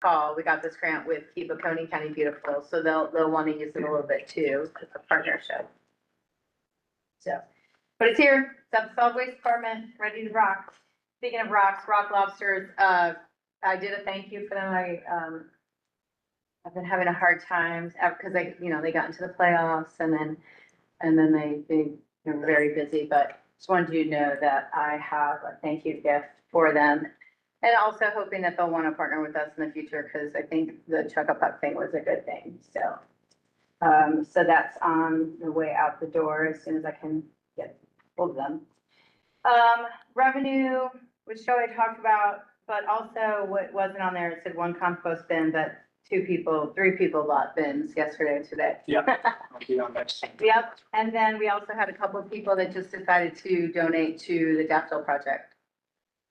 call, we got this grant with Keep Oconee County Beautiful, so they'll want to use it a little bit too, as a partnership. So, but it's here, it's at the solid waste department, ready to rock. Speaking of rocks, Rock Lobsters, I did a thank you for them. I've been having a hard time because they got into the playoffs and then they were very busy, but just wanted you to know that I have a thank you gift for them. And also hoping that they'll want to partner with us in the future, because I think the Chuck-a-Puck thing was a good thing. So, so that's on the way out the door as soon as I can get hold of them. Revenue, which Joey talked about, but also what wasn't on there, it said 1 compost bin, but 3 people bought bins yesterday and today. Yeah. I'll be on next. Yep. And then we also had a couple of people that just decided to donate to the Daffodil Project.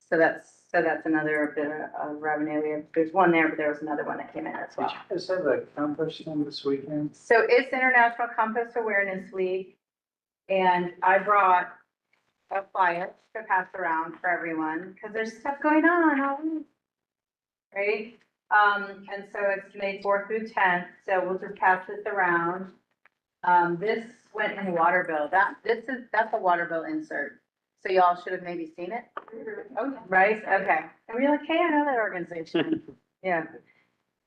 So that's another bit of revenue. There's one there, but there was another one that came in as well. Did you guys have a compost thing this weekend? So it's International Compost Awareness Week, and I brought a flyer to pass around for everyone because there's stuff going on all week, right? And so it's May 4th through 10th. So we'll just pass this around. This went in water bill. That's a water bill insert. So y'all should have maybe seen it. Oh, right? Okay. And we're like, hey, I know that organization. Yeah.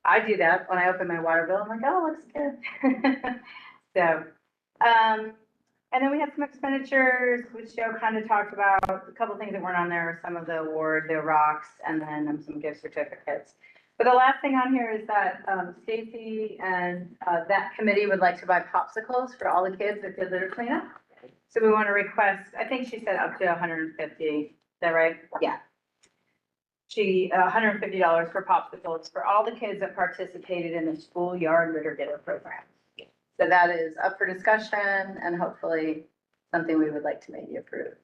I do that when I open my water bill. I'm like, oh, looks good. So, and then we had some expenditures, which Joe kind of talked about. A couple things that weren't on there, some of the award, the rocks, and then some gift certificates. But the last thing on here is that Stacy and that committee would like to buy popsicles for all the kids that did litter cleanup. So we want to request, I think she said up to 150. Is that right? Yeah. $150 for popsicles for all the kids that participated in the schoolyard litter getter program. So that is up for discussion and hopefully something we would like to maybe approve.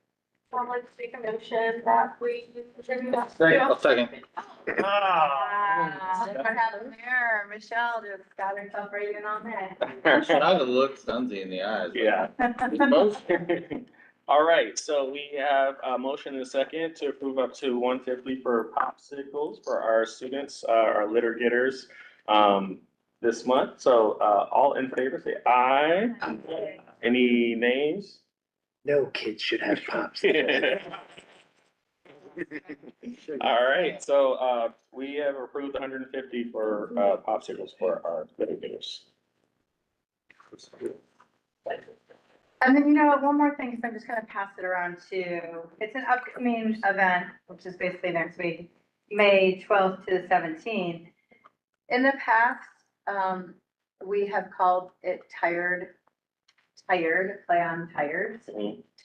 I'd like to make a motion that we. Second. Michelle just got herself right in on that. Try to look Sunzi in the eyes. Yeah. All right, so we have a motion and a second to approve up to 150 for popsicles for our students, our litter getters, this month. So, all in favor, say aye. Any nays? No kids should have pops. All right, so, we have approved 150 for, popsicles for our litter getters. And then, one more thing, because I'm just gonna pass it around to, it's an upcoming event, which is basically next week, May 12th to the 17th. In the past, we have called it tired, play on tired,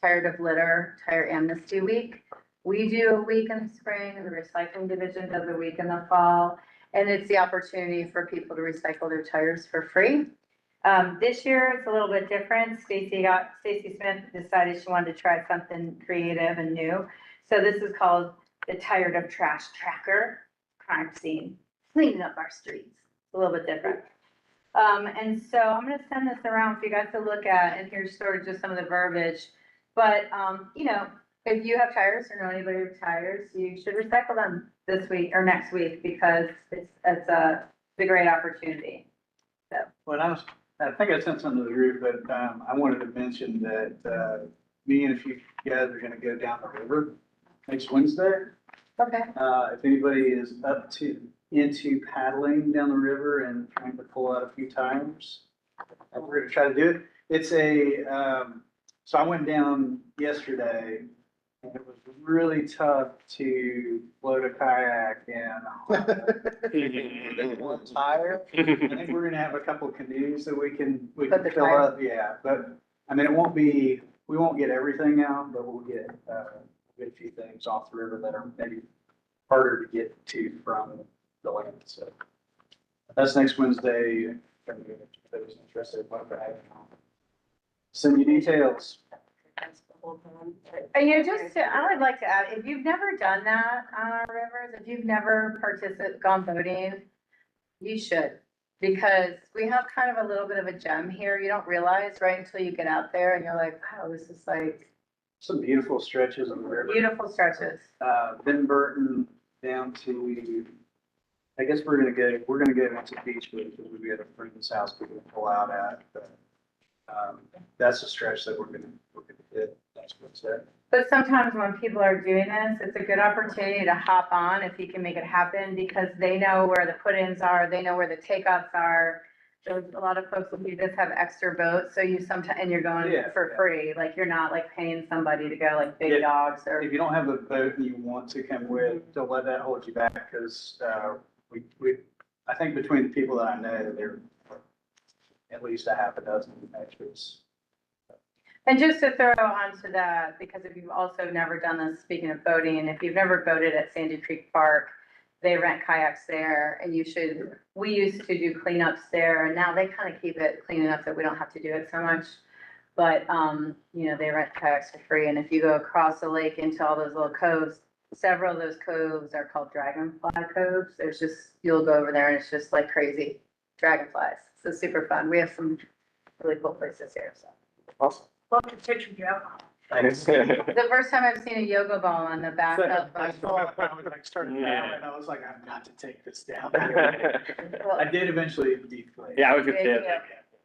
tired of litter, Tire Amnesty Week. We do a week in the spring, the recycling division does a week in the fall, and it's the opportunity for people to recycle their tires for free. This year it's a little bit different. Stacy Smith decided she wanted to try something creative and new. So this is called the Tired of Trash Tracker crime scene, cleaning up our streets. It's a little bit different. And so I'm going to send this around for you guys to look at, and here's sort of just some of the verbiage. But, if you have tires or know anybody with tires, you should recycle them this week or next week, because it's a great opportunity. So. Well, I think I sent something to the group, but I wanted to mention that me and a few guys are gonna go down the river next Wednesday. Okay. If anybody is into paddling down the river and trying to pull out a few tires, we're gonna try to do it. It's so I went down yesterday, and it was really tough to float a kayak and one tire. I think we're gonna have a couple of canoes that we can fill up. Yeah, but I mean, we won't get everything out, but we'll get a few things off the river that are maybe harder to get to from the land. So that's next Wednesday. If anybody's interested, send you details. And I would like to add, if you've never done that on our rivers, if you've never gone boating, you should, because we have kind of a little bit of a gem here. You don't realize right until you get out there and you're like, wow, this is like. Some beautiful stretches on the river. Beautiful stretches. Ben Burton down to I guess we're gonna go into Beachwood because we've got a friend's house we can pull out at, but, that's a stretch that we're gonna hit. That's what's there. But sometimes when people are doing this, it's a good opportunity to hop on if you can make it happen, because they know where the put-ins are, they know where the takeoffs are. There's a lot of folks who do this have extra boats, so you sometimes, and you're going Yeah, for yeah. free, like you're not like paying somebody to go like big Yeah. dogs or. If you don't have a boat and you want to come with, don't let that hold you back, because, I think between the people that I know, there are at least a half a dozen extras. And just to throw onto that, because if you've also never done this, speaking of boating, if you've never boated at Sandy Creek Park, they rent kayaks there, and we used to do cleanups there, and now they kind of keep it clean enough that we don't have to do it so much. But, they rent kayaks for free, and if you go across the lake into all those little coves, several of those coves are called dragonfly coves. You'll go over there and it's just like crazy dragonflies. So super fun. We have some really cool places here, so. Awesome. Love to picture you. The first time I've seen a yoga ball on the back So, of. I saw it, I was like, started Yeah. down, and I was like, I've got to take this down. Well, I did eventually deflate. Yeah, I was just Thank there.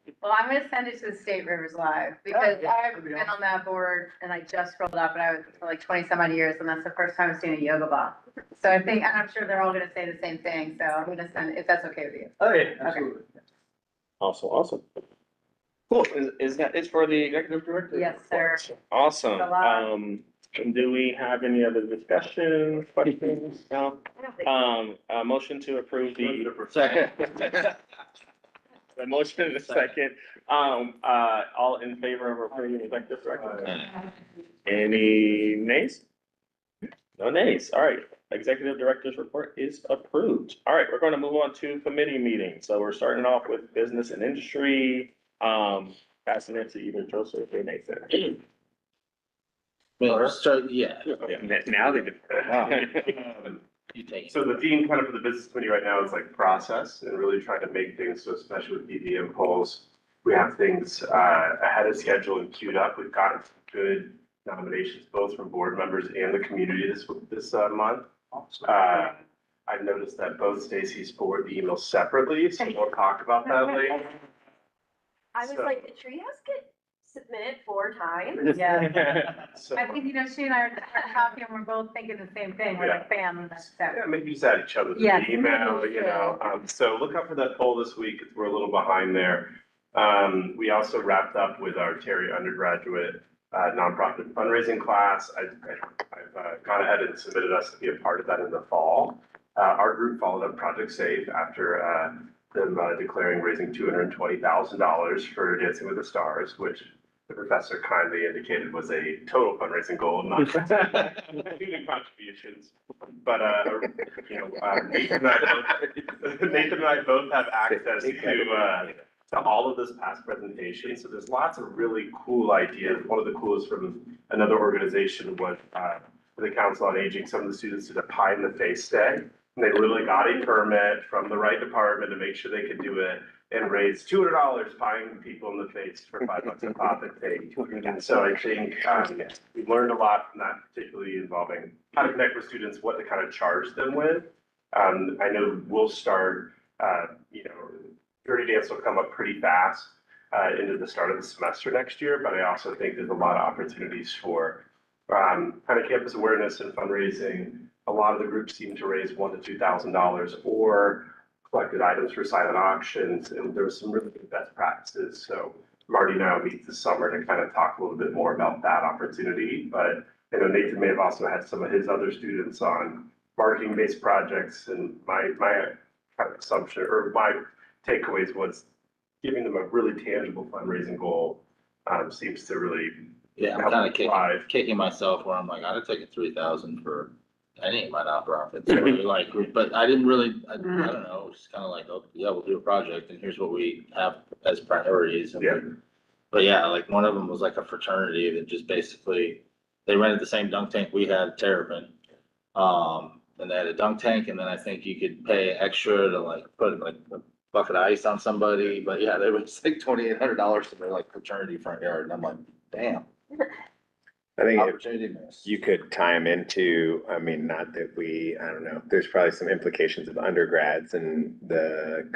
you. Well, I'm gonna send it to the State Rivers Live, because Oh, yeah, I've that'd be been awesome. on that board and I just rolled up, and I was for like 20 some odd years, and that's the first time I've seen a yoga ball. So I think, and I'm sure they're all gonna say the same thing, so I'm gonna send, if that's okay with you. Oh, yeah, absolutely. Awesome. Cool. Is that it for the executive director? Yes, sir. Awesome. A lot. And do we have any other discussion, questions? No? A motion to approve the. Second. The motion and a second. All in favor of approving the executive director? Any nays? No nays. All right. Executive director's report is approved. All right, we're going to move on to committee meetings. So we're starting off with business and industry. Passing it to either Joseph or Nathan. Well, so, yeah. Now they did. You take it. So the theme kind of for the business committee right now is like process and really trying to make things, so especially with BDM polls, we have things ahead of schedule and queued up. We've gotten some good nominations, both from board members and the community this month. I've noticed that both Stacy's forward the emails separately, so we'll talk about that later. I was So- like, did Treehouse get submitted 4 times? Yeah. So, I think, she and I are talking, and we're both thinking the same thing. We're like, bam, that's that. yeah, maybe just add each other to Yes. the email, so look out for that poll this week, 'cause we're a little behind there. We also wrapped up with our Terry undergraduate nonprofit fundraising class. I've gone ahead and submitted us to be a part of that in the fall. Our group followed up Project Safe after them declaring raising $220,000 for Dancing with the Stars, which the professor kindly indicated was a total fundraising goal, not student contributions. But, Nathan and I both have access to all of this past presentation. So there's lots of really cool ideas. One of the coolest from another organization was the Council on Aging. Some of the students did a pie in the face day. And they literally got a permit from the right department to make sure they could do it and raise $200 pieing people in the face for $5 a pop and take. And so I think we learned a lot from that, particularly involving how to connect with students, what to kind of charge them with. I know we'll start, Dirty Dance will come up pretty fast into the start of the semester next year, but I also think there's a lot of opportunities for kind of campus awareness and fundraising. A lot of the groups seem to raise $1,000 to $2,000 or collected items for silent auctions, and there was some really good best practices. So Marty and I will meet this summer to kind of talk a little bit more about that opportunity. But I know Nathan may have also had some of his other students on marketing-based projects, and my kind of assumption or my takeaways was giving them a really tangible fundraising goal seems to really Yeah, I'm help kind of thrive. kicking myself where I'm like, I'd have taken 3,000 for any of my nonprofits. So, like, but I didn't really, I don't know, it's kind of like, oh, yeah, we'll do a project and here's what we have as priorities. And Yeah. But yeah, like one of them was like a fraternity that just basically, they rented the same dunk tank we had at Terrapin. And they had a dunk tank, and then I think you could pay extra to like put like a bucket of ice on somebody. But yeah, they was like $2,800 to their like fraternity front yard. And I'm like, damn. I think if opportunity missed. you could tie them into, I mean, not that I don't know, there's probably some implications of undergrads and the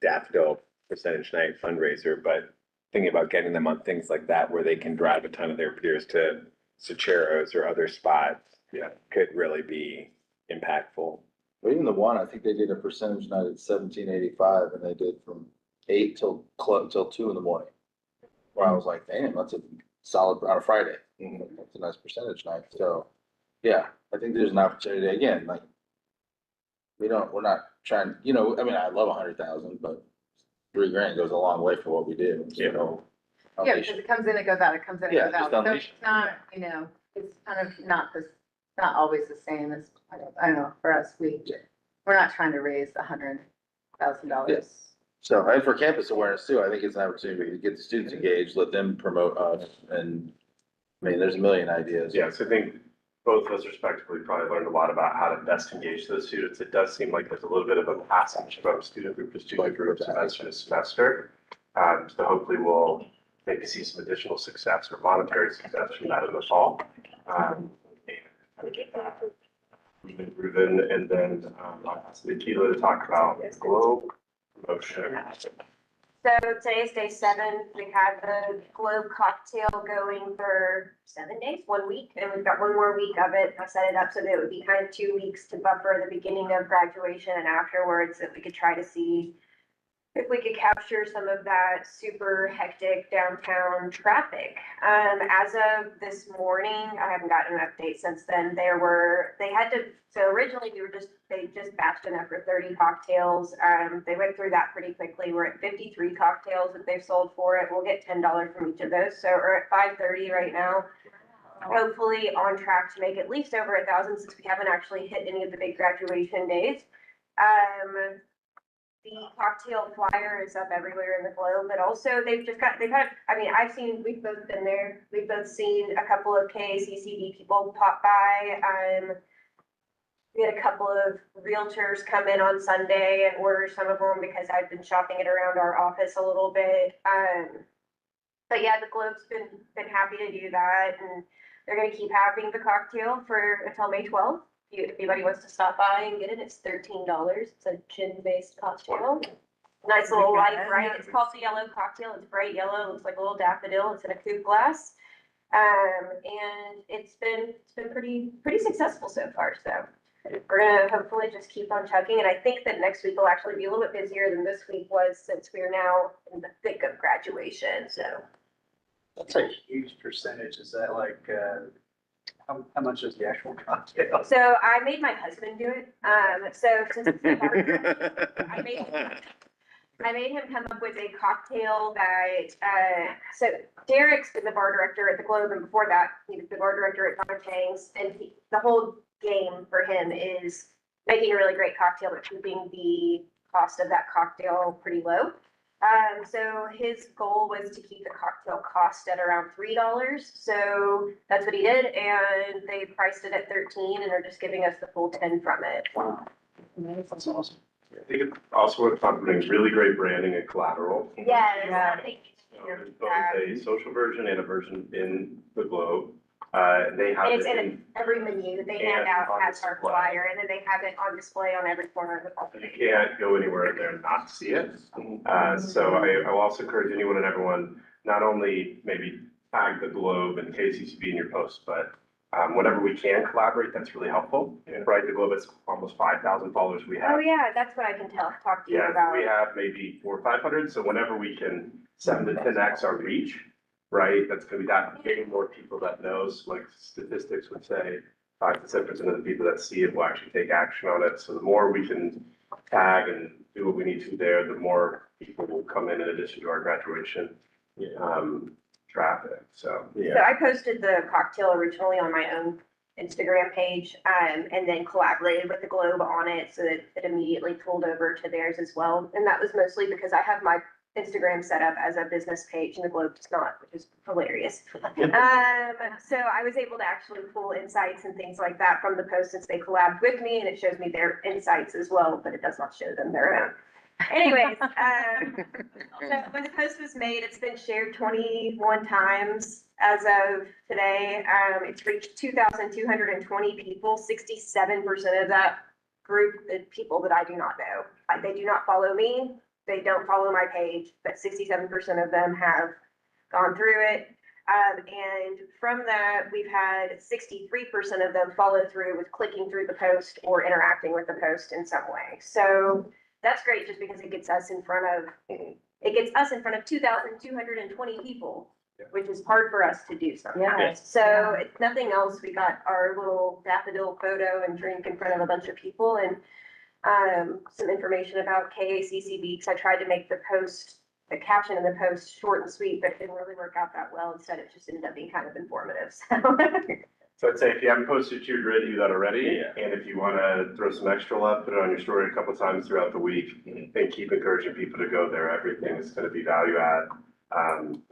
daffodil percentage night fundraiser, but thinking about getting them on things like that where they can drive a ton of their peers to Socheros or other spots. Yeah. Could really be impactful. But even the one, I think they did a percentage night at 1785 and they did from 8 till 2 in the morning. Where I was like, damn, that's a solid on a Friday. That's a nice percentage night. So, yeah, I think there's an opportunity again, like. We're not trying, I mean, I love 100,000, but $3,000 goes a long way for what we do. So, Yeah, because it comes in, it goes out, it comes in, it Yeah, goes out. just So it's foundation. not, it's kind of not always the same as, I don't know, for us, we're not trying to raise $100,000. So, and for campus awareness too, I think it's an opportunity to get the students engaged, let them promote us and, I mean, there's a million ideas. Yeah, so I think both of us respectively probably learned a lot about how to best engage those students. It does seem like there's a little bit of a passage from student group to student group, semester to semester. So hopefully we'll maybe see some additional success or monetary success from that in the fall. Ruben, and then I'll ask Nikita to talk about Globe promotion. So today's day 7. We had the Globe cocktail going for 7 days, 1 week, and we've got 1 more week of it. I set it up so that it would be kind of 2 weeks to buffer the beginning of graduation and afterwards, if we could try to see if we could capture some of that super hectic downtown traffic. As of this morning, I haven't gotten an update since then. So originally they just batched enough for 30 cocktails. They went through that pretty quickly. We're at 53 cocktails that they've sold for it. We'll get $10 from each of those. So we're at 530 right now. Hopefully on track to make at least over 1,000 since we haven't actually hit any of the big graduation days. The cocktail flyer is up everywhere in the Globe, but also we've both been there. We've both seen a couple of KCCD people pop by. We had a couple of realtors come in on Sunday and order some of them because I've been shopping it around our office a little bit. But yeah, the Globe's been happy to do that, and they're gonna keep having the cocktail until May 12th. If anybody wants to stop by and get it, it's $13. It's a gin-based cocktail. Nice little light, bright. It's called the yellow cocktail. It's bright yellow. It looks like a little daffodil. It's in a coupe glass. And it's been pretty successful so far. So we're gonna hopefully just keep on chugging. And I think that next week will actually be a little bit busier than this week was since we're now in the thick of graduation. So That's a huge percentage. Is that like, how much is the actual cocktail? So I made my husband do it. So since it's the bar, I made him come up with a cocktail that, so Derek's been the bar director at the Globe, and before that, he was the bar director at Don Chang's, and the whole game for him is making a really great cocktail, but keeping the cost of that cocktail pretty low. So his goal was to keep the cocktail cost at around $3. So that's what he did, and they priced it at 13 and are just giving us the full 10 from it. Wow. That's awesome. I think it's also worth complimenting really great branding and collateral. Yes, thank you. So there's both a social version and a version in the Globe. They have It's it in every menu they hand out has our flyer, and then they have it on display on every corner of the property. You can't go anywhere there and not see it. So I will also encourage anyone and everyone, not only maybe tag the Globe and KCCB in your posts, but whenever we can collaborate, that's really helpful. Right, the Globe is almost 5,000 followers we have. Oh yeah, that's what I can talk to you Yeah, about. we have maybe 400 or 500, so whenever we can 7 to 10x our reach, right, that's gonna be that many more people that knows, like statistics would say, 5 to 7% of the people that see it will actually take action on it. So the more we can tag and do what we need to there, the more people will come in addition to our graduation traffic, so. So I posted the cocktail originally on my own Instagram page, and then collaborated with the Globe on it so that it immediately pulled over to theirs as well. And that was mostly because I have my Instagram set up as a business page and the Globe does not, which is hilarious. So I was able to actually pull insights and things like that from the post since they collabed with me, and it shows me their insights as well, but it does not show them their own. Anyways, so when the post was made, it's been shared 21 times. as of today. It's reached 2,220 people. 67% of that group is people that I do not know. They do not follow me. They don't follow my page, but 67% of them have gone through it. And from that, we've had 63% of them follow through with clicking through the post or interacting with the post in some way. So that's great just because it gets us in front of 2,220 people, which is hard for us to do sometimes. Yeah. So if nothing else, we got our little daffodil photo and drink in front of a bunch of people and some information about KACCB, because I tried to make the caption in the post short and sweet, but it didn't really work out that well. Instead, it just ended up being kind of informative. So I'd say if you haven't posted to your grid, do that already. And if you want to throw some extra love, put it on your story a couple times throughout the week and keep encouraging people to go there. Everything is going to be value add.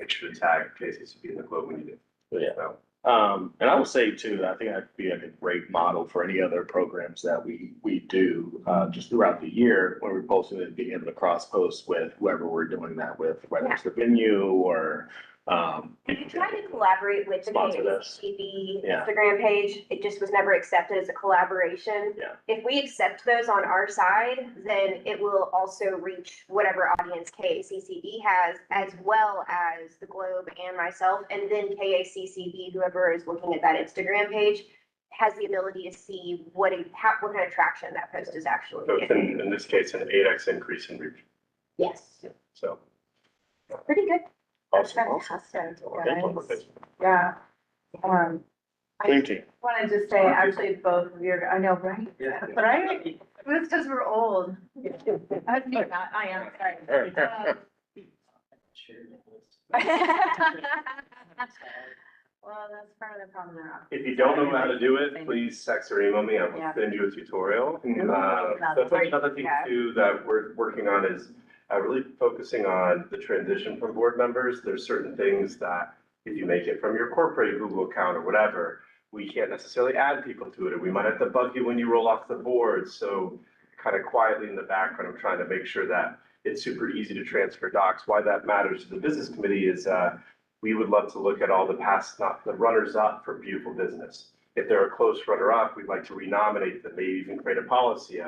Make sure to tag KCCB in the globe when you do. Yeah. So, And I will say too, I think that'd be like a great model for any other programs that we do, just throughout the year when we're posting it, being able to cross post with whoever we're doing that with, whether it's the venue or, If you try to collaborate with the Sponsor this. KACCB Yeah. Instagram page, it just was never accepted as a collaboration. Yeah. If we accept those on our side, then it will also reach whatever audience KACCB has, as well as the Globe and myself. And then KACCB, whoever is looking at that Instagram page, has the ability to see what kind of traction that post is actually so it's getting. in this case, an 8x increase in reach. Yes, So. pretty good. awesome. Fantastic, Okay, guys. Yeah. Clean team. Want to just say, actually, both of your, I know, right? Yeah. Right? It's because we're old. I am, sorry. Well, that's part of the problem there. If you don't know how to do it, please text or email me. I will Yeah. send you a tutorial. That's That's great. another thing Yeah. too that we're working on is really focusing on the transition from board members. There's certain things that if you make it from your corporate Google account or whatever, we can't necessarily add people to it, or we might have to bug you when you roll off the board. So kind of quietly in the background, I'm trying to make sure that it's super easy to transfer docs. Why that matters to the business committee is we would love to look at all the past, not the runners up for beautiful business. If they're a close runner up, we'd like to renominate them, maybe even create a policy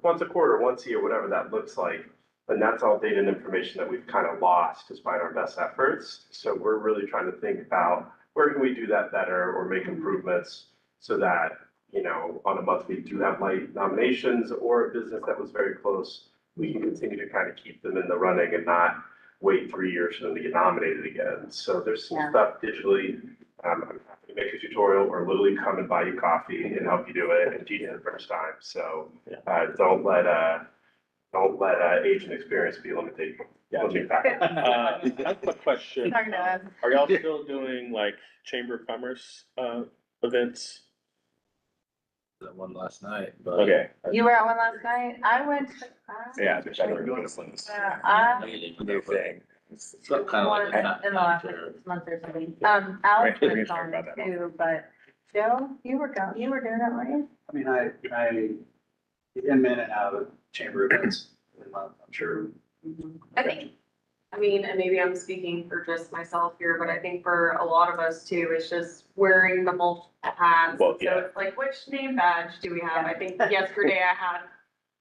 once a quarter, once a year, whatever that looks like. And that's all data and information that we've kind of lost despite our best efforts. So we're really trying to think about where can we do that better or make improvements so that, you know, on a month we do have light nominations or a business that was very close, we can continue to kind of keep them in the running and not wait 3 years for them to get nominated again. So there's some stuff digitally. I'm happy to make a tutorial or literally come and buy you coffee and help you do it and teach it the first time. So don't let age and experience be limiting. I have a question. Talking to us. Are y'all still doing like Chamber of Commerce, events? That one last night, but. Okay. You were at one last night? I went. Yeah, they're trying to do this new thing. It's kind of like. In the last month or something. Alex Right, we was can talk on about that too, but Joe, you were doing it, weren't you? I mean, I am in and out of chamber events in a month, I'm sure. I mean, and maybe I'm speaking for just myself here, but I think for a lot of us too, it's just wearing the multiple hats. Well, So it's like, which name badge do we have? I think yesterday I had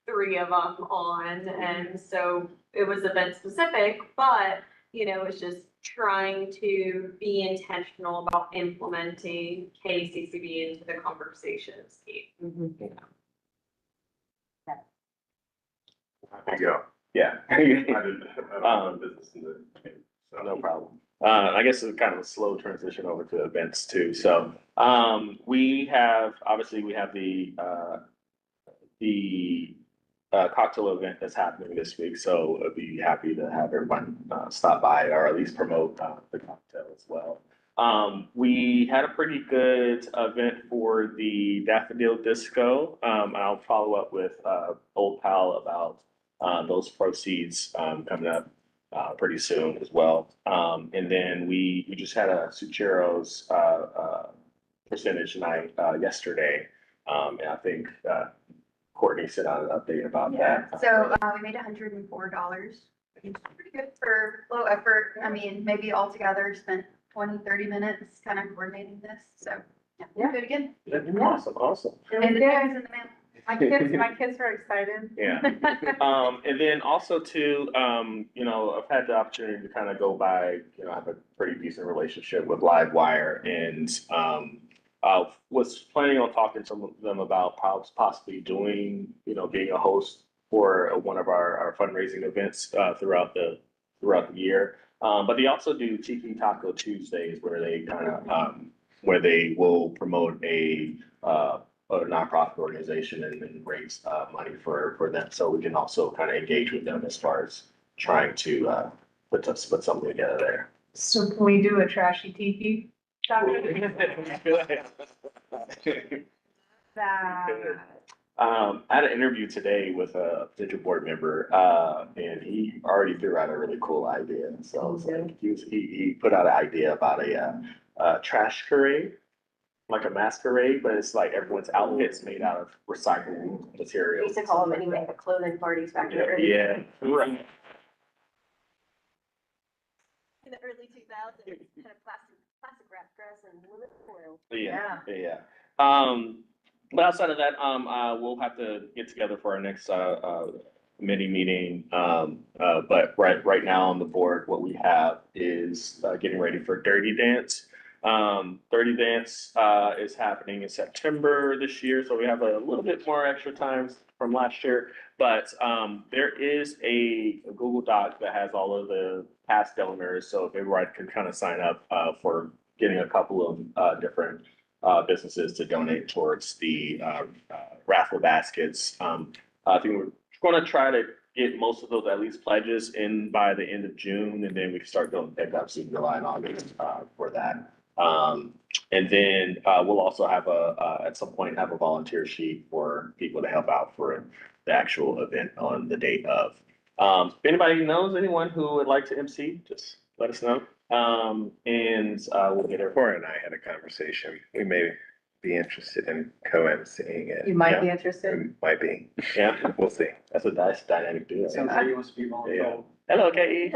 3 of them on, and so it was event specific, but, you know, it's just trying to be intentional about implementing KCCB into the conversations. There you go. Yeah. I don't have business in the. So. No problem. I guess it's kind of a slow transition over to events too. So, we have the cocktail event that's happening this week. So I'd be happy to have everyone, stop by or at least promote, the cocktail as well. We had a pretty good event for the Daffodil Disco. I'll follow up with, Old Pal about, those proceeds, coming up pretty soon as well. And then we just had a Suchero's percentage night yesterday. And I think Courtney sent out an update about that. So we made $104, which is pretty good for low effort. I mean, maybe altogether spent 20, 30 minutes kind of coordinating this, so, yeah, do it again. Awesome, awesome. And the guys in the mail. My kids were excited. Yeah. And then also too, you know, I've had the opportunity to kind of go by, you know, I have a pretty decent relationship with Livewire and, was planning on talking to them about possibly doing, you know, being a host for one of our fundraising events, throughout the year. But they also do Tiki Taco Tuesdays where they kind of, where they will promote a nonprofit organization and raise money for them. So we can also kind of engage with them as far as trying to put something together there. So can we do a trashy tiki? I had an interview today with a potential board member, and he already threw out a really cool idea. So it's like he put out an idea about a trash parade, like a masquerade, but it's like everyone's outfits made out of recycled We materials. used to call them anyway, the clothing parties back in the early. Yeah, right. In the early 2000s, kind of plastic wrap dress and women's foil. Yeah. But outside of that, we'll have to get together for our next committee meeting. But right now on the board, what we have is getting ready for Dirty Dance. Dirty Dance is happening in September this year, so we have a little bit more extra time from last year. But there is a Google Doc that has all of the past donors, so if everybody can kind of sign up for getting a couple of different businesses to donate towards the raffle baskets. I think we're going to try to get most of those at least pledges in by the end of June, and then we can start doing pickups in July and August for that. And then we'll also have at some point have a volunteer sheet for people to help out for the actual event on the date of. If anybody knows anyone who would like to MC, just let us know. And we'll get it. Cora and I had a conversation. We may be interested in co-emceeing it. You might Yeah. be interested. We might be. Yeah, We'll see. that's a nice dynamic duo. Sounds like he wants to be voluntold. Hello, Katie.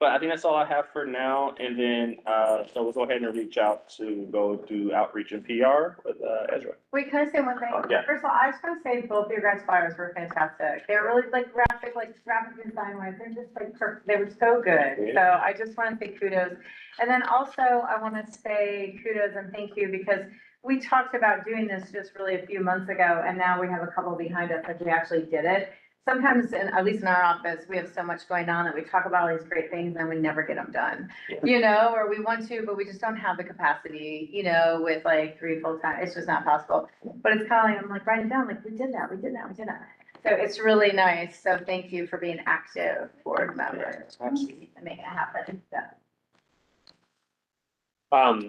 But I think that's all I have for now. And then, so we'll go ahead and reach out to go do outreach and PR with Ezra. Wait, can I say one thing? Yeah. First of all, I just want to say both of your guys' flyers were fantastic. They're really like graphic design wise. They're just like perfect. They were so good. Yeah. So I just want to say kudos. And then also I want to say kudos and thank you because we talked about doing this just really a few months ago and now we have a couple behind us that we actually did it. Sometimes, at least in our office, we have so much going on that we talk about all these great things and we never get them done. Yeah. You know, or we want to, but we just don't have the capacity, you know, with like 3 full time, it's just not possible. But it's kind of like, I'm like, write it down, like, we did that. So it's really nice. So thank you for being active board members and making it happen. So.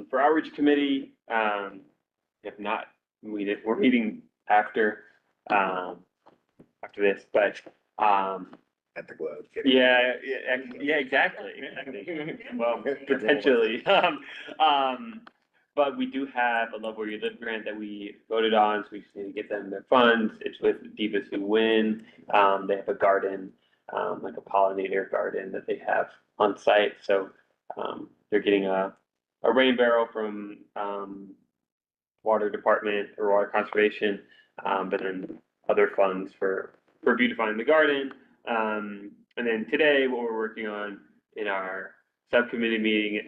For outreach committee, if not, we're meeting after this, but, At the Globe. yeah, exactly. Well, potentially. But we do have a Love Where You Live grant that we voted on, so we just need to get them their funds. It's with Divas Who Win. They have a garden, like a pollinator garden that they have on site, so, they're getting a rain barrel from, water department or water conservation, but then other funds for beautifying the garden. And then today, what we're working on in our subcommittee meeting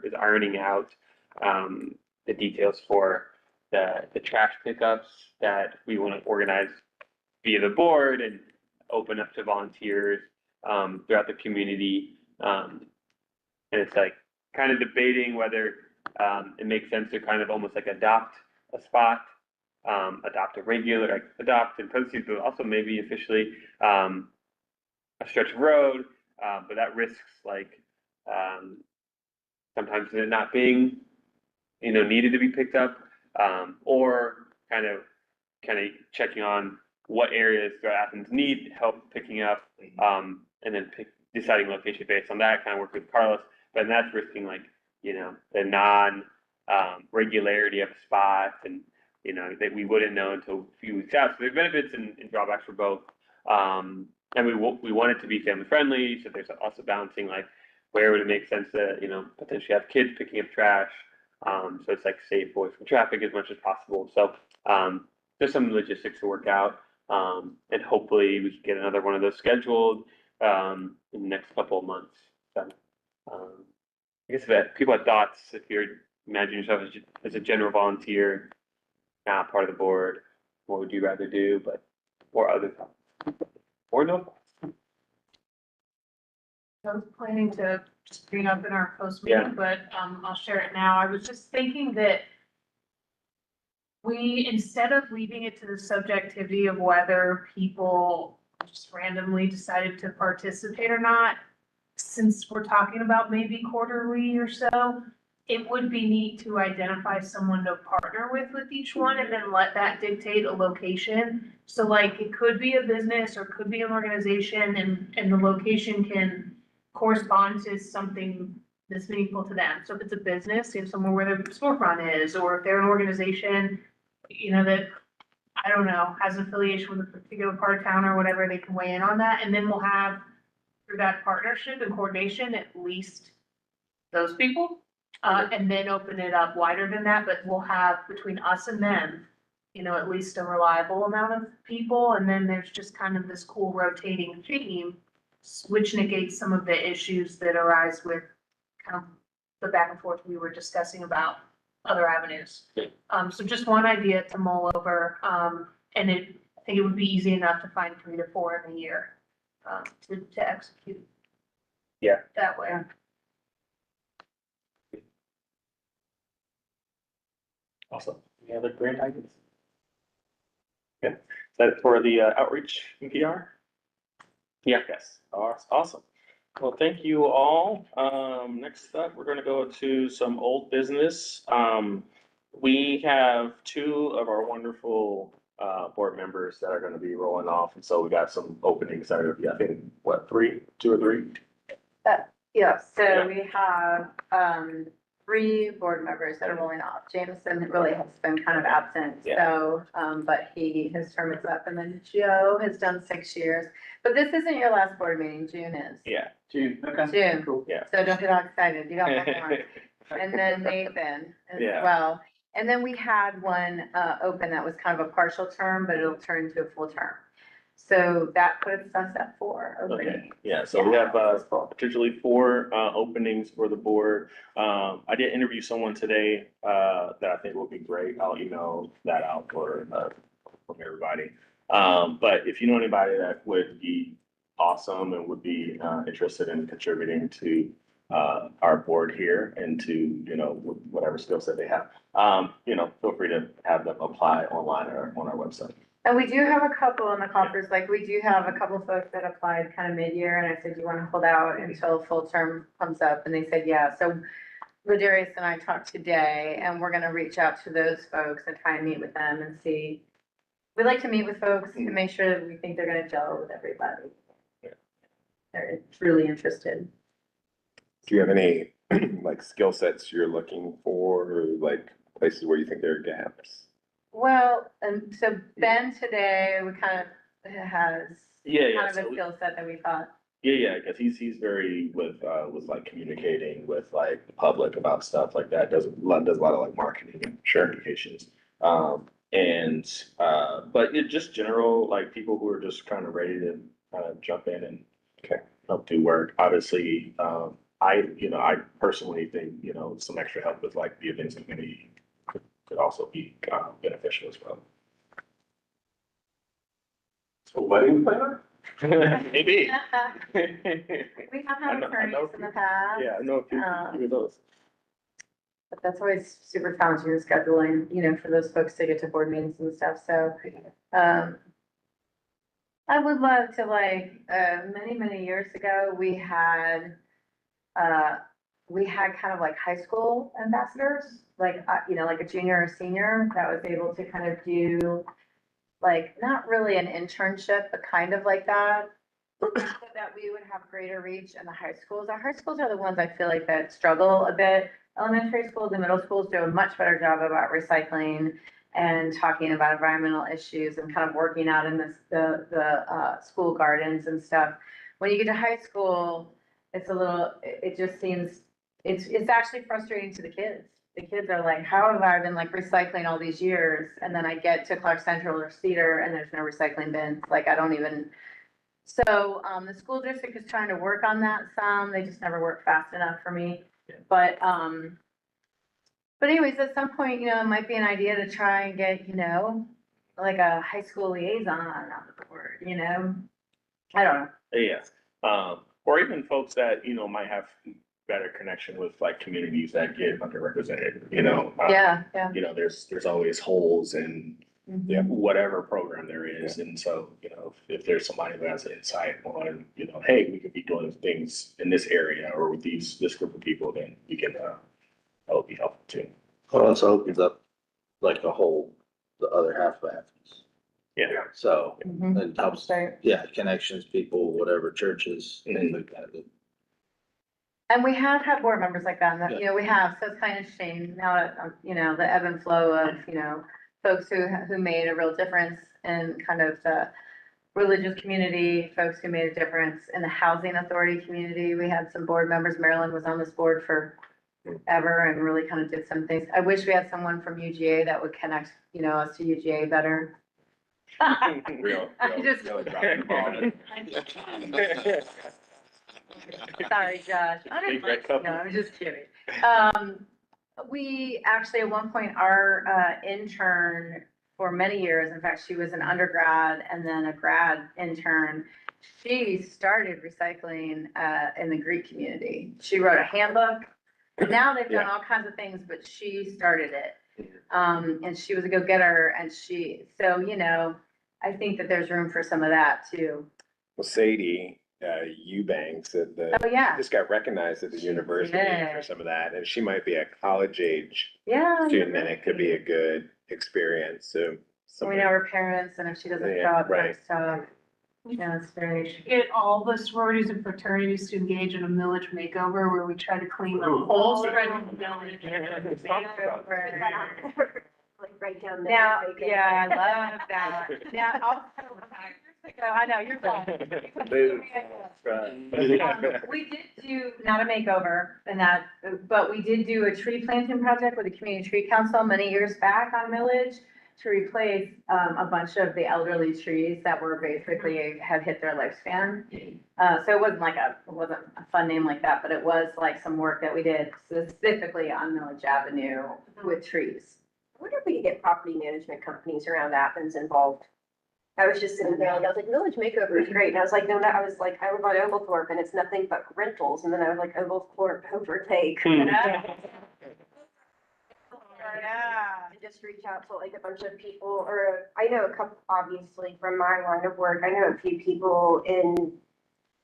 is ironing out the details for the trash pickups that we want to organize via the board and open up to volunteers throughout the community. And it's like kind of debating whether it makes sense to kind of almost like adopt a spot, adopt a regular, like adopt and proceed, but also maybe officially a stretch of road, but that risks like sometimes it not being, you know, needed to be picked up, or kind of checking on what areas throughout Athens need help picking up, and then deciding location based on that, kind of work with Carlos, but that's risking like, you know, the regularity of a spot and, you know, that we wouldn't know until a few weeks out. So there's benefits and drawbacks for both. And we want it to be family friendly. So there's also balancing like where would it make sense to, potentially have kids picking up trash? So it's like safe away from traffic as much as possible. So, there's some logistics to work out. And hopefully we can get another one of those scheduled, in the next couple of months. So, I guess that people have thoughts, if you're imagine yourself as a general volunteer, not part of the board, what would you rather do, or other thoughts? Or no thoughts? I was planning to just bring up in our post Yeah. meeting, but, I'll share it now. I was just thinking that we, instead of leaving it to the subjectivity of whether people just randomly decided to participate or not, since we're talking about maybe quarterly or so, it would be neat to identify someone to partner with each one and then let that dictate a location. So like, it could be a business or could be an organization and the location can correspond to something that's meaningful to them. So if it's a business, you have somewhere where their storefront is, or if they're an organization, that, I don't know, has an affiliation with a particular part of town or whatever, they can weigh in on that. And then we'll have, through that partnership and coordination, at least those people. And then open it up wider than that, but we'll have between us and them, at least a reliable amount of people. And then there's just kind of this cool rotating theme, which negates some of the issues that arise with kind of the back and forth we were discussing about other avenues. So just one idea to mull over, and I think it would be easy enough to find 3 to 4 in a year, to execute. Yeah. That way. Awesome. Any other grant items? Yeah, is that for the outreach and PR? Yeah. Yes, awesome. Well, thank you all. Next up, we're gonna go to some old business. We have 2 of our wonderful board members that are gonna be rolling off, and so we got some openings that are, I think, what, 2 or 3? Yeah, so Yeah. we have, 3 board members that are rolling off. Jameson really has been kind of absent, so, but his term is up, and then Joe has done 6 years. But this isn't your last board meeting, June is. Yeah. June, okay. June. Cool. Yeah. So don't get all excited, you got one more. And then Nathan as Yeah. well. And then we had one, open that was kind of a partial term, but it'll turn into a full term. So that puts us at 4 Okay, openings. yeah, so we have potentially 4 openings for the board. I did interview someone today that I think will be great. I'll email that out from everybody. But if you know anybody that would be awesome and would be interested in contributing to our board here and to, whatever skill set they have, feel free to have them apply online or on our website. And we do have a couple in the coffers, like we do have a couple of folks that applied kind of mid-year, and I said, do you want to hold out until full term comes up? And they said, yeah. So Ladarius and I talked today, and we're gonna reach out to those folks and try and meet with them and see. We like to meet with folks to make sure that we think they're gonna gel with everybody. Yeah. They're truly interested. Do you have any, like, skill sets you're looking for, or like places where you think there are gaps? Well, and so Ben today, we kind of has Yeah, kind of so a skill set that we thought. Yeah, because he's very with like communicating with like the public about stuff like that. Does a lot of like marketing and communications. But it just general, like people who are just kind of ready to kind of jump in and help do work. Obviously, I personally think, some extra help with like the events committee could also be beneficial as well. A wedding planner? Maybe. We have I had know attorneys in the past. Yeah, I know a few of those. But that's always super challenging with scheduling, for those folks to get to board meetings and stuff, so. I would love to many, many years ago, we had kind of like high school ambassadors, like a junior or senior that was able to kind of do not really an internship, but kind of like that. So that we would have greater reach in the high schools. Our high schools are the ones I feel like that struggle a bit. Elementary schools and middle schools do a much better job about recycling and talking about environmental issues and kind of working out in the school gardens and stuff. When you get to high school, it's a little, it just seems, it's actually frustrating to the kids. The kids are like, how have I been like recycling all these years? And then I get to Clark Central or Cedar and there's no recycling bins, like I don't even. So, the school district is trying to work on that some, they just never work fast enough for me. But anyways, at some point, it might be an idea to try and get, like a high school liaison on the board, I don't know. Yeah, or even folks that, might have better connection with like communities that get underrepresented, Yeah. There's always holes in Mhm. whatever program there is. And so, if there's somebody who has insight on, hey, we could be doing things in this area or with this group of people, then we can, that would be helpful too. Well, also opens up like the other half of Athens. Yeah. So Mhm. it helps, Right. yeah, connections, people, whatever, churches, things like that. And we have had board members like that, and that, we have, so it's kind of shame now that, the ebb and flow of, folks who made a real difference in kind of the religious community, folks who made a difference in the housing authority community. We had some board members, Marilyn was on this board for ever and really kind of did some things. I wish we had someone from UGA that would connect, us to UGA better. Real just- dropping the ball. Sorry, Josh. Big red cup. No, I'm just kidding. We actually, at one point, our intern for many years, in fact, she was an undergrad and then a grad intern. She started recycling in the Greek community. She wrote a handbook. Now they've done all kinds of things, but she started it. And she was a go-getter and I think that there's room for some of that too. Well, Sadie, Eubanks Oh, yeah. just got recognized at the university for some of that, and she might be a college age Yeah. student, and it could be a good experience, so. We know her parents, and if she doesn't show up, right. it's very. Get all the sororities and fraternities to engage in a millage makeover where we try to clean the whole stretch of the village. Like right down there. Now, yeah, I love that. Now, also, I know, you're fine. We did do, not a makeover and that, but we did do a tree planting project with the Community Tree Council many years back on Village to replace a bunch of the elderly trees that were basically had hit their lifespan. So it wasn't a fun name like that, but it was like some work that we did specifically on Village Avenue with trees. I wonder if we could get property management companies around Athens involved. I was just sitting there, I was like, Village Makeover is great, and I was like, no, I was like, I live on Oglethorpe, and it's nothing but rentals, and then I was like, Oglethorpe overtake. Yeah. And just reach out to like a bunch of people, or I know a couple, obviously, from my line of work, I know a few people in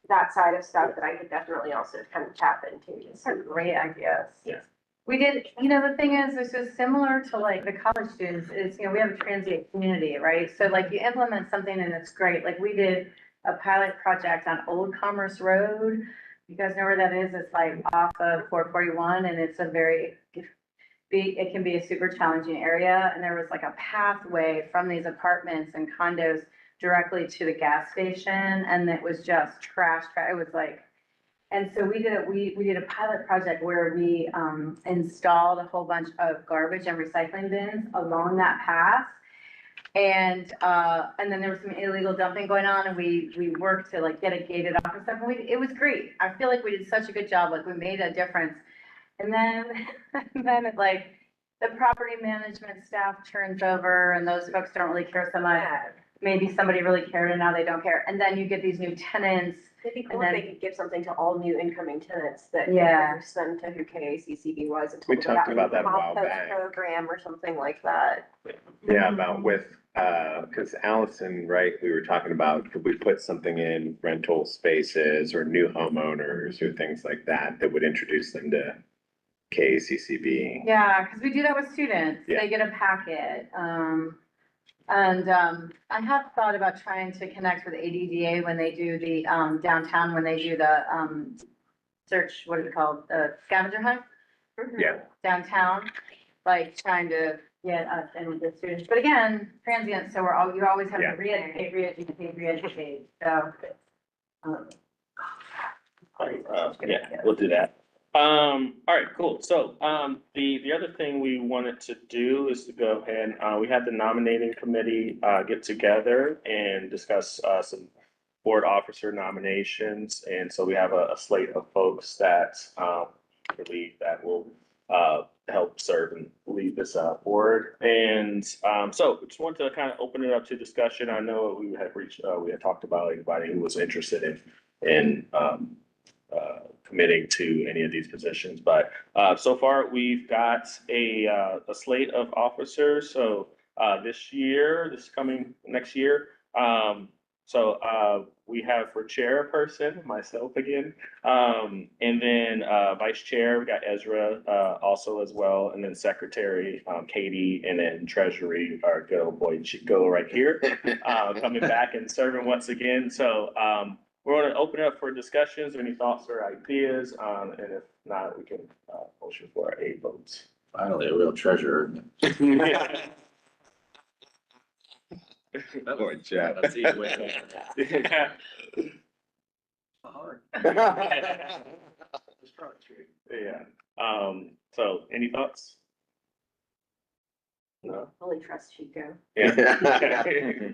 that side of stuff that I could definitely also kind of tap into. Some great ideas. Yeah. We did, the thing is, this is similar to like the college students is, we have a transient community, right? So like you implement something and it's great. Like we did a pilot project on Old Commerce Road. You guys know where that is? It's like off of 441 and it's it can be a super challenging area. And there was like a pathway from these apartments and condos directly to the gas station. And it was just trash. It was like, and so we did a pilot project where we installed a whole bunch of garbage and recycling bins along that path. And then there was some illegal dumping going on and we worked to like get it gated off and stuff. And it was great. I feel like we did such a good job. Like we made a difference. And then it like the property management staff turns over and those folks don't really care so much. Maybe somebody really cared and now they don't care. And then you get these new tenants. It'd be cool if they could give something to all new incoming tenants that Yeah. introduce them to who KACCB was. And We told them talked about that a while compost back. Program or something like that. Yeah, about cause Allison, right, we were talking about, could we put something in rental spaces or new homeowners or things like that would introduce them to KACCB? Yeah, because we do that with students. Yeah. They get a packet. I have thought about trying to connect with ADDA when they do the downtown, when they do the search, what is it called? The scavenger hunt Yeah, downtown, like trying to get us in with the students. But again, transient, so you always have Yeah. to re-educate. So Yeah, we'll do that. All right, cool. So, the other thing we wanted to do is to go ahead, we had the nominating committee, get together and discuss, some board officer nominations. And so we have a slate of folks that, believe that will, help serve and lead this, board. And, so just wanted to kind of open it up to discussion. I know we had talked about anybody who was interested in, committing to any of these positions, but so far we've got a slate of officers. So this coming next year, we have for chairperson myself again, and then vice chair we got Ezra also as well, and then secretary Katie, and then treasury our good old boy Chico right here, coming back and serving once again. So we're going to open it up for discussions, any thoughts or ideas, and if not, we can motion for a vote. Finally, a real treasure. Lord, Jeff. That's the easy way to do it. Hard. Yeah, so any thoughts? No? Fully trust Chico. Yeah.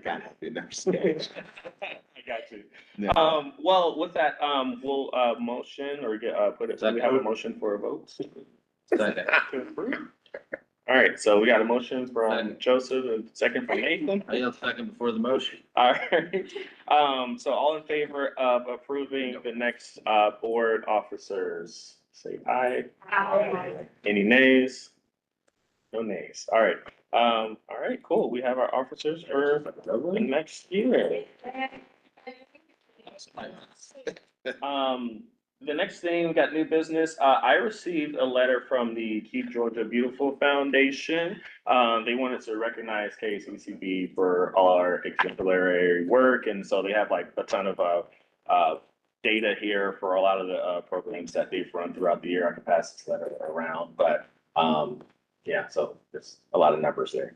God, you know. I got you. No. Well, with that, we'll, motion or get, we have a motion for a vote Second. to approve. All right, so we got a motion from Second. Joseph and second from Nathan. I yelled second before the motion. All right, so all in favor of approving the next, board officers, say aye. Aye. Any nays? No nays. All right, cool. We have our officers for the next year. The next thing, we got new business. I received a letter from the Keep Georgia Beautiful Foundation. They wanted to recognize KCCB for all our exemplary work, and so they have like a ton of data here for a lot of the programs that they've run throughout the year. I can pass this letter around, but yeah, so there's a lot of numbers there.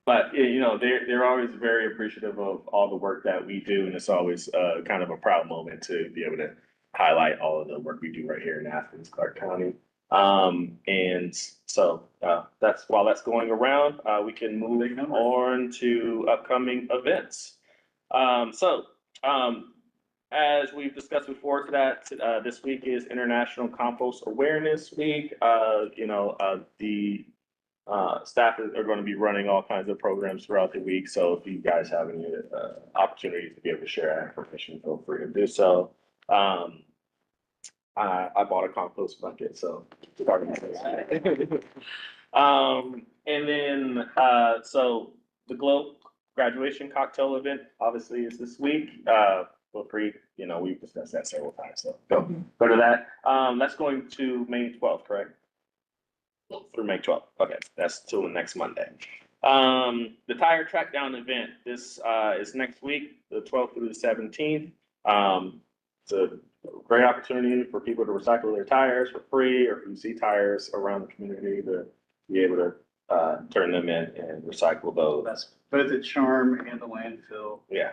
But, you know, they're always very appreciative of all the work that we do, and it's always kind of a proud moment to be able to highlight all of the work we do right here in Athens-Clarke County. And so while that's going around, we can move on to upcoming events. As we've discussed before, this week is International Compost Awareness Week. The staff are going to be running all kinds of programs throughout the week. So if you guys have any opportunities to be able to share that information, feel free to do so. I bought a compost bucket, so. And then, so the Glow graduation cocktail event obviously is this week. Feel free, we've discussed that several times, so go to that. That's going to May 12th, correct? Through May 12th. Okay, that's till the next Monday. The tire track down event, this is next week, the 12th through the 17th. It's a great opportunity for people to recycle their tires for free, or if you see tires around the community, to be able to turn them in and recycle those. That's both the Charm and the landfill. Yeah.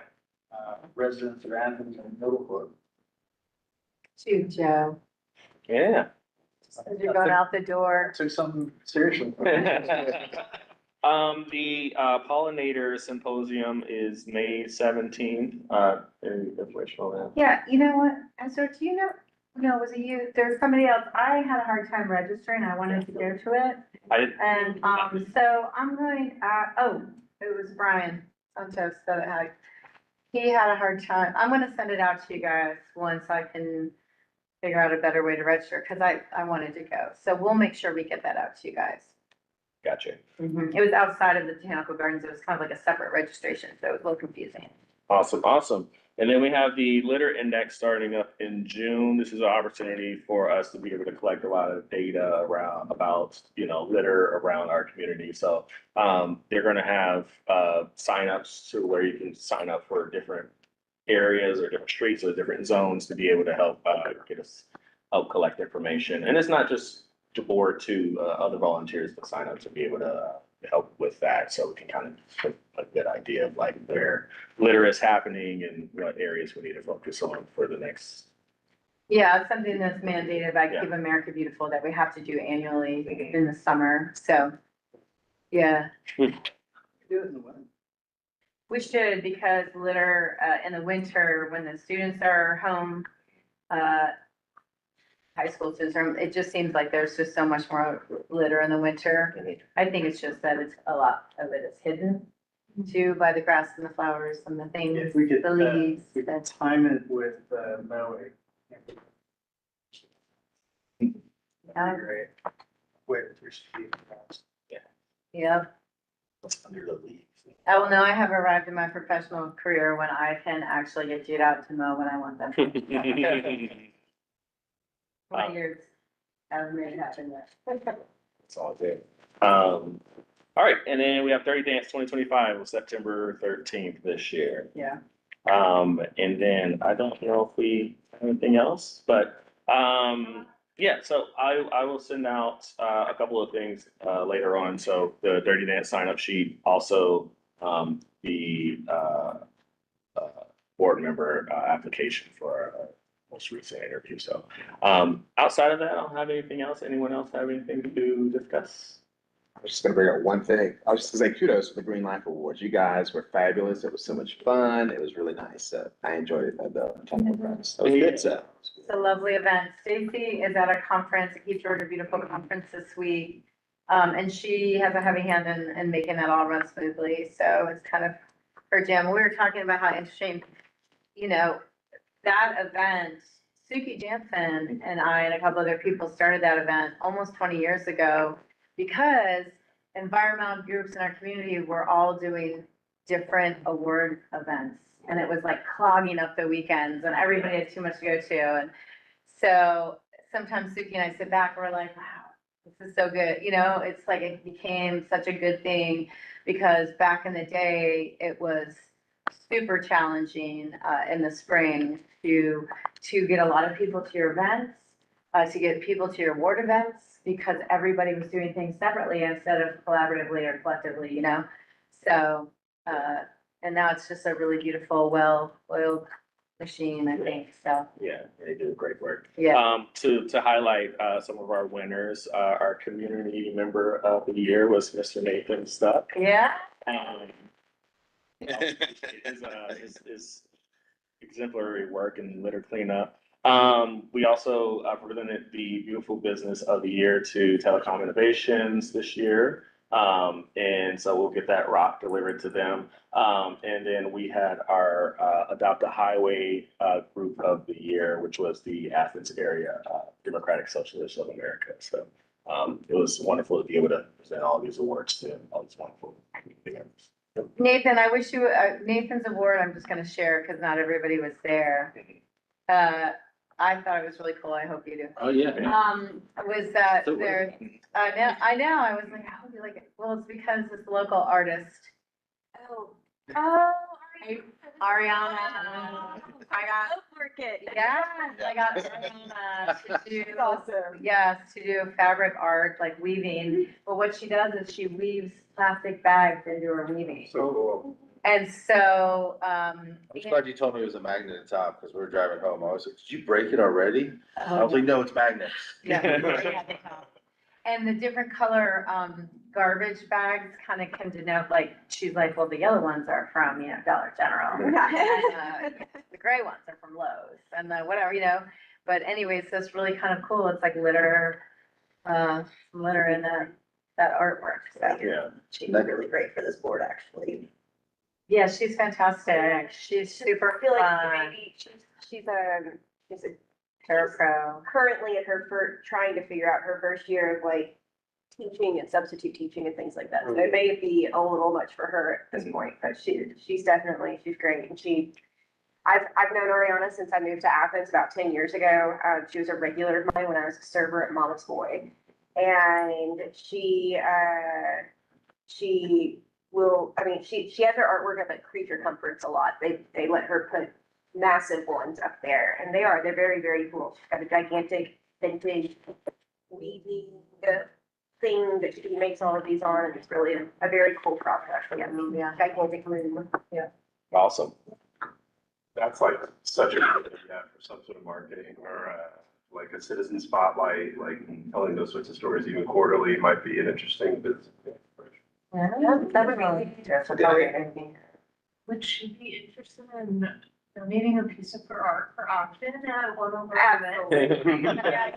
Residents of Athens and Middlebrook. To Joe, Yeah. as you're going out the door. Took something seriously. The pollinator symposium is May 17th. Any information on that? Yeah, you know what, Ezra, do you know, no, was it you? There's somebody else. I had a hard time registering. I wanted to go to it. And, so I'm going, it was Brian Santos that he had a hard time. I'm gonna send it out to you guys once I can figure out a better way to register, because I wanted to go. So we'll make sure we get that out to you guys. Gotcha. It was outside of the Botanical Gardens. It was kind of like a separate registration, so it was a little confusing. Awesome. And then we have the litter index starting up in June. This is an opportunity for us to be able to collect a lot of data about litter around our community. So they're going to have signups to where you can sign up for different areas or different streets or different zones to be able to help collect information. And it's not just to board to other volunteers to sign up to be able to help with that, so we can kind of get a good idea of like where litter is happening and what areas we need to focus on for the next. Yeah, it's something that's mandated by Yeah. Keep America Beautiful that we have to do annually in the summer, so. Yeah, Do it in the winter. we should, because litter, in the winter, when the students are home, high school students, it just seems like there's just so much more litter in the winter. I think it's just that it's, a lot of it is hidden too by the grass and the flowers and the things, If we could, the leaves. we could time it with, mowing. Yeah. Great. Wait, there's speed. Yeah. Under the leaves. Oh, well, no, I have arrived in my professional career when I can actually get Jude out to mow when I want them. 20 years, I've made it happen there. It's all good. All right, and then we have 30 Dance 2025 on September 13th this year. Yeah. And then I don't know if we have anything else, but, yeah, so I will send out, a couple of things, later on. So the Dirty Dance sign up sheet, also, the, board member, application for our most recent interview. So, outside of that, I don't have anything else. Anyone else have anything to discuss? I was just gonna bring up one thing. I was just gonna say kudos for the Green Life Awards. You guys were fabulous. It was so much fun. It was really nice. I enjoyed it. That was good stuff. It's a lovely event. Stacy is at a conference, a Keep Georgia Beautiful conference this week. And she has a heavy hand in making that all run smoothly. So it's kind of her jam. We were talking about how interesting, you know, that event, Suki Jansen and I and a couple other people started that event almost 20 years ago because environmental groups in our community were all doing different award events. And it was like clogging up the weekends and everybody had too much to go to. And so sometimes Suki and I sit back and we're like, wow, this is so good. You know, it's like it became such a good thing because back in the day, it was super challenging in the spring to get a lot of people to your events, to get people to your award events because everybody was doing things separately instead of collaboratively or collectively, you know? So, and now it's just a really beautiful, well-oiled machine, I think, so, Yeah, they do great work. yeah. To highlight, some of our winners, our community member of the year was Mr. Nathan Stuck. Yeah, His exemplary work in litter cleanup. We also presented the beautiful business of the year to Telecom Innovations this year. And so we'll get that rock delivered to them. And then we had our Adopt a Highway group of the year, which was the Athens area Democratic Socialists of America. So it was wonderful to be able to present all these awards to all these wonderful members. Nathan, I wish you, Nathan's award, I'm just gonna share because not everybody was there. I thought it was really cool. I hope you do. Oh, yeah. Was that So- there, I know, I was like, how would you like it? Well, it's because this local artist. Oh, Ariana. I got work it. Yes, I got Ariana to do, Awesome. yes, to do fabric art, like weaving. But what she does is she weaves plastic bags into her weaving. So cool. And so, I'm just glad you told me it was a magnet at the top, because we were driving home. I was like, did you break it already? I was like, no, it's magnets. yeah. And the different color, garbage bags kind of can denote, like, she's like, well, the yellow ones are from, you know, Dollar General. And, the gray ones are from Lowe's and the whatever, you know, but anyways, so it's really kind of cool. It's like litter in that artwork, so. Yeah. She's really great for this board, actually. Yeah, she's fantastic. She's super I feel like fun, maybe she's a parapro. currently in her trying to figure out her first year of like teaching and substitute teaching and things like that. So it may be a little much for her at this point, but she's great. And I've known Ariana since I moved to Athens about 10 years ago. She was a regular of mine when I was a server at Mama's Boy. And she has her artwork up at Creature Comforts a lot. They let her put massive ones up there, and they're very, very cool. She's got a gigantic vintage weaving thing that she makes all of these on, and it's really a very cool process. Yeah, I mean, yeah, gigantic room. Awesome. That's like such a good idea for some sort of marketing or like a citizen spotlight, like telling those sorts of stories even quarterly might be an interesting business. Yeah, that would be. Would you be interested in donating a piece of her art for auction at one of our events? Absolutely. Yeah,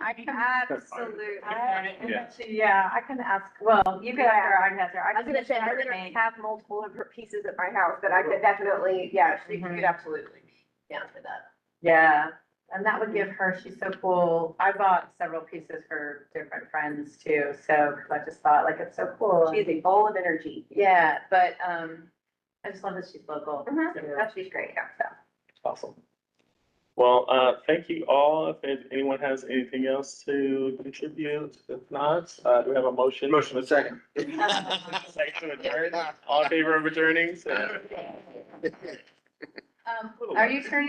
I can Absolutely. Yeah, I can ask, well, you can ask her, I can ask her. I was gonna say, I literally have multiple of her pieces at my house that I could definitely, yeah, she could absolutely be down for that. Yeah, and that would give her, she's so cool. I bought several pieces for different friends too, so 'cause I just thought like, it's so cool. She is a ball of energy. Yeah, but, I just love that she's local. She's great, yeah, so. Awesome. Well, thank you all. If anyone has anything else to contribute, if not, do we have a motion? Motion with second. Second to adjourn. All in favor of adjourning? Are you turning